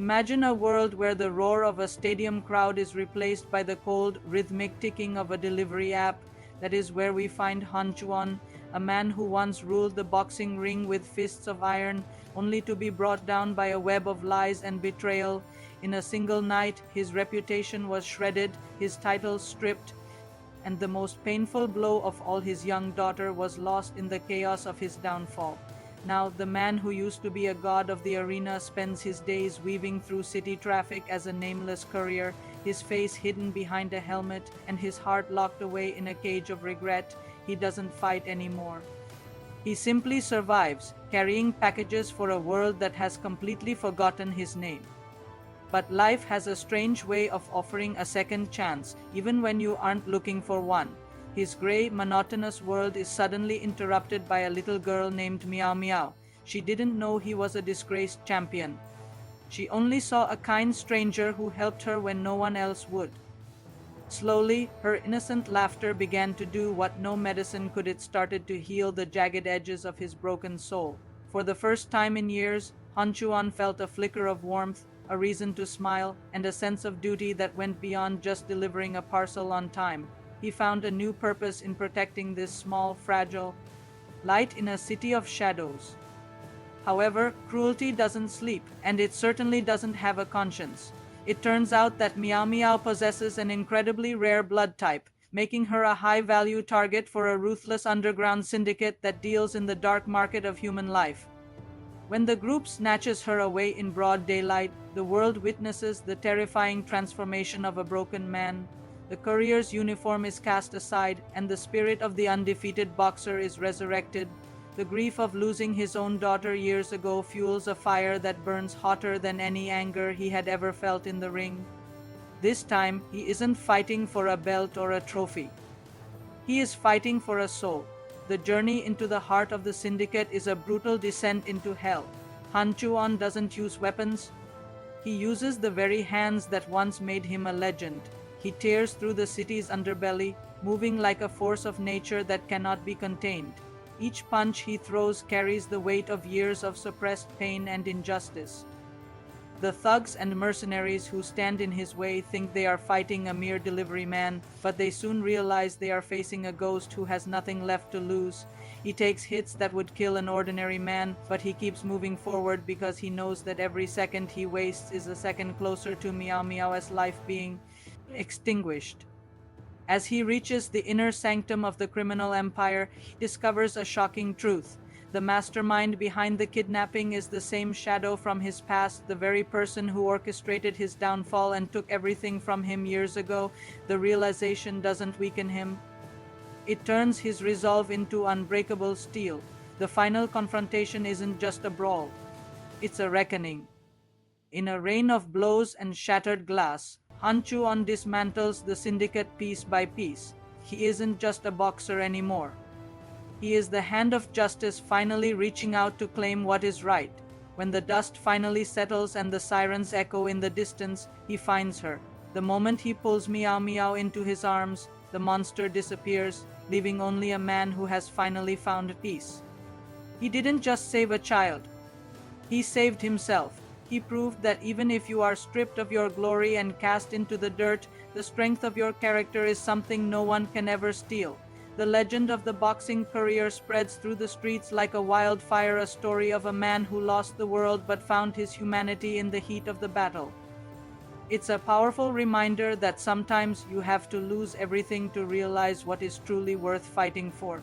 Imagine a world where the roar of a stadium crowd is replaced by the cold, rhythmic ticking of a delivery app. That is where we find Han Chuan, a man who once ruled the boxing ring with fists of iron, only to be brought down by a web of lies and betrayal. In a single night, his reputation was shredded, his title stripped, and the most painful blow of all, his young daughter was lost in the chaos of his downfall. Now, the man who used to be a god of the arena spends his days weaving through city traffic as a nameless courier, his face hidden behind a helmet and his heart locked away in a cage of regret. He doesn't fight anymore. He simply survives, carrying packages for a world that has completely forgotten his name. But life has a strange way of offering a second chance, even when you aren't looking for one. His gray, monotonous world is suddenly interrupted by a little girl named Meow Meow. She didn't know he was a disgraced champion. She only saw a kind stranger who helped her when no one else would. Slowly, her innocent laughter began to do what no medicine could. It started to heal the jagged edges of his broken soul. For the first time in years, Han Chuan felt a flicker of warmth, a reason to smile, and a sense of duty that went beyond just delivering a parcel on time. He found a new purpose in protecting this small, fragile light in a city of shadows. However, cruelty doesn't sleep, and it certainly doesn't have a conscience. It turns out that Meow Meow possesses an incredibly rare blood type, making her a high-value target for a ruthless underground syndicate that deals in the dark market of human life. When the group snatches her away in broad daylight, the world witnesses the terrifying transformation of a broken man. The courier's uniform is cast aside, and the spirit of the undefeated boxer is resurrected. The grief of losing his own daughter years ago fuels a fire that burns hotter than any anger he had ever felt in the ring. This time, he isn't fighting for a belt or a trophy. He is fighting for a soul. The journey into the heart of the syndicate is a brutal descent into hell. Han Chuan doesn't use weapons. He uses the very hands that once made him a legend. He tears through the city's underbelly, moving like a force of nature that cannot be contained. Each punch he throws carries the weight of years of suppressed pain and injustice. The thugs and mercenaries who stand in his way think they are fighting a mere delivery man, but they soon realize they are facing a ghost who has nothing left to lose. He takes hits that would kill an ordinary man, but he keeps moving forward because he knows that every second he wastes is a second closer to Meow Meow's life being extinguished. As he reaches the inner sanctum of the criminal empire, he discovers a shocking truth. The mastermind behind the kidnapping is the same shadow from his past, the very person who orchestrated his downfall and took everything from him years ago. The realization doesn't weaken him. It turns his resolve into unbreakable steel. The final confrontation isn't just a brawl. It's a reckoning. In a rain of blows and shattered glass, Han Chuan dismantles the syndicate piece by piece. He isn't just a boxer anymore. He is the hand of justice finally reaching out to claim what is right. When the dust finally settles and the sirens echo in the distance, he finds her. The moment he pulls Meow Meow into his arms, the monster disappears, leaving only a man who has finally found peace. He didn't just save a child. He saved himself. He proved that even if you are stripped of your glory and cast into the dirt, the strength of your character is something no one can ever steal. The legend of the boxing courier spreads through the streets like a wildfire, a story of a man who lost the world but found his humanity in the heat of the battle. It's a powerful reminder that sometimes you have to lose everything to realize what is truly worth fighting for.